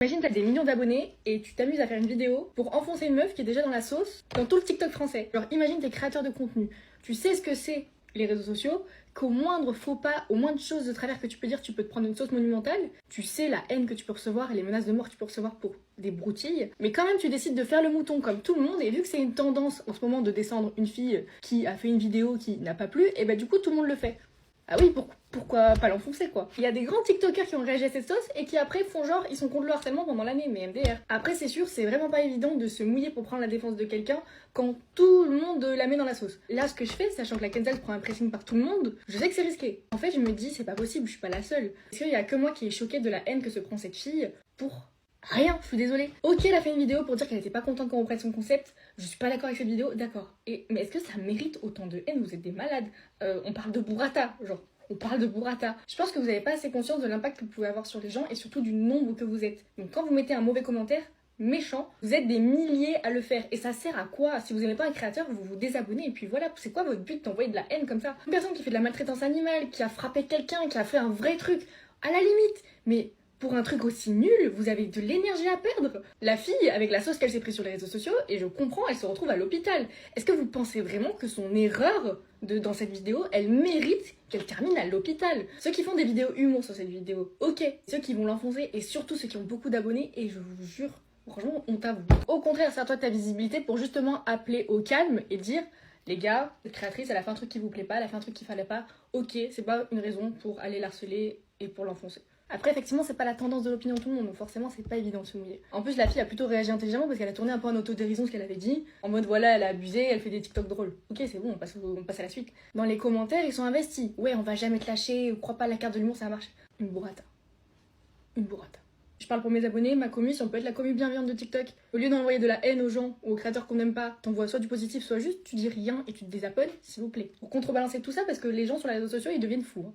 Imagine t'as des millions d'abonnés et tu t'amuses à faire une vidéo pour enfoncer une meuf qui est déjà dans la sauce dans tout le TikTok français. Genre imagine t'es créateur de contenu, tu sais ce que c'est les réseaux sociaux, qu'au moindre faux pas, au moindre chose de travers que tu peux dire, tu peux te prendre une sauce monumentale, tu sais la haine que tu peux recevoir et les menaces de mort que tu peux recevoir pour des broutilles, mais quand même tu décides de faire le mouton comme tout le monde, et vu que c'est une tendance en ce moment de descendre une fille qui a fait une vidéo qui n'a pas plu, et bah du coup tout le monde le fait. Ah oui, pourquoi pas l'enfoncer quoi. Il y a des grands TikTokers qui ont réagi à cette sauce et qui après font genre ils sont contre le harcèlement pendant l'année, mais MDR. Après c'est sûr, c'est vraiment pas évident de se mouiller pour prendre la défense de quelqu'un quand tout le monde la met dans la sauce. Là ce que je fais, sachant que la cancel prend un pressing par tout le monde, je sais que c'est risqué. En fait je me dis c'est pas possible, je suis pas la seule. Est-ce qu'il y a que moi qui est choquée de la haine que se prend cette fille pour rien, je suis désolée. Ok, elle a fait une vidéo pour dire qu'elle était pas contente qu'on reprenne son concept. Je suis pas d'accord avec cette vidéo, d'accord. Mais est-ce que ça mérite autant de haine? Vous êtes des malades. On parle de burrata, genre. On parle de burrata. Je pense que vous n'avez pas assez conscience de l'impact que vous pouvez avoir sur les gens et surtout du nombre que vous êtes. Donc quand vous mettez un mauvais commentaire, méchant, vous êtes des milliers à le faire. Et ça sert à quoi? Si vous n'aimez pas un créateur, vous vous désabonnez et puis voilà. C'est quoi votre but d'envoyer de la haine comme ça? Une personne qui fait de la maltraitance animale, qui a frappé quelqu'un, qui a fait un vrai truc, à la limite. Mais pour un truc aussi nul, vous avez de l'énergie à perdre. La fille, avec la sauce qu'elle s'est prise sur les réseaux sociaux, et je comprends, elle se retrouve à l'hôpital. Est-ce que vous pensez vraiment que son erreur dans cette vidéo, elle mérite qu'elle termine à l'hôpital? Ceux qui font des vidéos humour sur cette vidéo, ok. Ceux qui vont l'enfoncer, et surtout ceux qui ont beaucoup d'abonnés, et je vous jure, franchement, honte à vous. Au contraire, sers-toi de ta visibilité pour justement appeler au calme et dire... Les gars, cette créatrice, elle a fait un truc qui vous plaît pas, elle a fait un truc qu'il fallait pas. Ok, c'est pas une raison pour aller l'harceler et pour l'enfoncer. Après, effectivement, c'est pas la tendance de l'opinion de tout le monde, donc forcément, c'est pas évident de se mouiller. En plus, la fille a plutôt réagi intelligemment parce qu'elle a tourné un peu en autodérision ce qu'elle avait dit. En mode, voilà, elle a abusé, elle fait des TikTok drôles. Ok, c'est bon, on passe à la suite. Dans les commentaires, ils sont investis. Ouais, on va jamais te lâcher, crois pas à la carte de l'humour, ça marche. Une burrata. Une burrata. Je parle pour mes abonnés, ma commu, si on peut être la commu bienveillante de TikTok. Au lieu d'envoyer de la haine aux gens ou aux créateurs qu'on n'aime pas, t'envoies soit du positif, soit juste tu dis rien et tu te désabonnes, s'il vous plaît. Pour contrebalancer tout ça, parce que les gens sur les réseaux sociaux, ils deviennent fous.